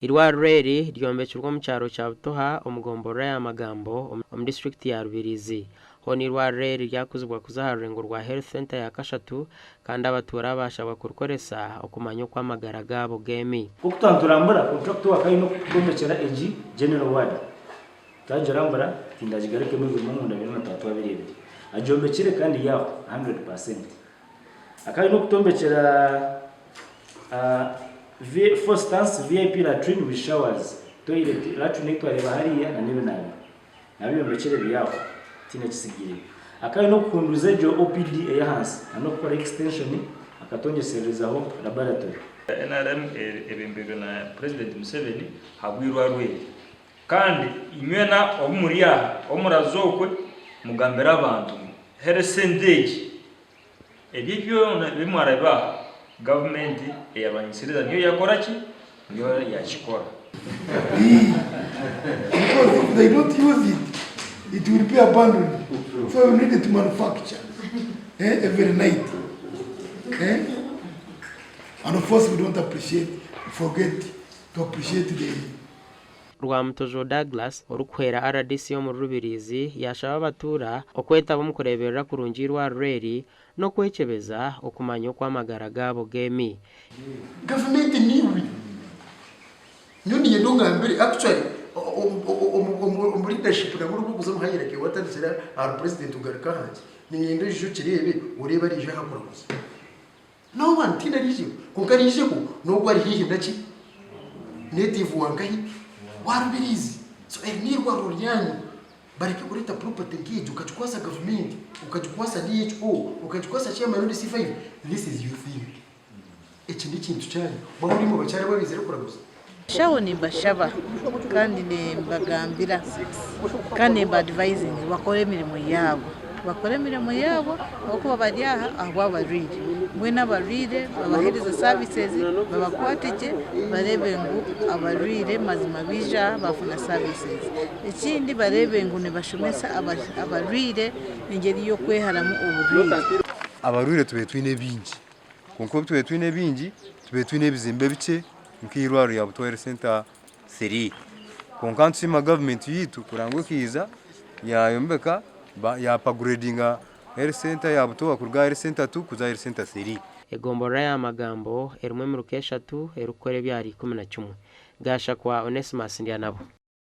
Irwaro reri ryombekirwa mu cyaro cya Butoha umugombora y'amagambo mu district ya Rubirizi. Ho ni irwaro reri ryakuzibwa kuzaharurengwa rwa health center ya Kashatu kandi abatura bashaka kurukoresa okumanya kwa magara gabo gemi. Kukutanturambura contract wakayi no kugombekera EG General Ward. Tajarambura tindajigareke mu bimungu ndabino natatu babirebe. Ajombekire kandi yaho 100%. Akayi no kutombekera for stance VIP latrine with showers. Toilet latrine itware hariya na nibe nayo. Nabiyombekere byaho tina kisigire. Akayi no kunduzejo OPD eyahansi no gukora extension akatongeserezaho laboratory. NRM ebembebe na President Museveni hagwirwa rwe kandi imwena omuriya omurazokwe mugambera abantu heresendage ebibyo bimwaraba government eyabanyisiriza niyo yakoraki niyo yakikora. Because if they don't use it will be abandoned. So we need it to manufacture every night. And of course we don't forget to appreciate the Rwamutojo Douglas urukwera RDC yo mu Rubirizi yashaba abatura okweta bamukureberera kurungirwa reri no kwekebeza okumanya kwa magara gabo gemi. Government niwe nyoni yendonga mbere actually leadership na muri kuzo muhayireke watanzira our president ugaruka hanze ni ngendo jijo kirebe ureba rije hakora gusa no one tina rije kukarije ko no gwari hihi ndaki native wangahi warubirizi so nirwa ruryanyu bareke kureta property ngije ukachukwasa government ukachukwasa DHO ukachukwasa chairman C5 this is your thing iki ni kintu cyane bari mu bacyari babizere kora gusa shaho ni bashaba kandi ne mbagambira kandi advising bakore imirimo yabo uko babajyaha aho babarire mwe n'abarire babahereza services babakwatije barebe ngo abarire mazima bija bafuna services ikindi barebe ngo ne bashomesa abarire ingeri yo kweharamu uburire abarire tube twine bingi konko tube twine bingi tube twine bizimbe bice nk'irwaro ya Butoha Center seri konkansi ma government yitu kurangwe kiza yayombeka ya upgradinga health center ya Butoha kurga health center 2 kuza health center seri egombora y'amagambo erumwe mu rukeshatu erukore byari 11 gasha kwa Onesimus Ndianabo.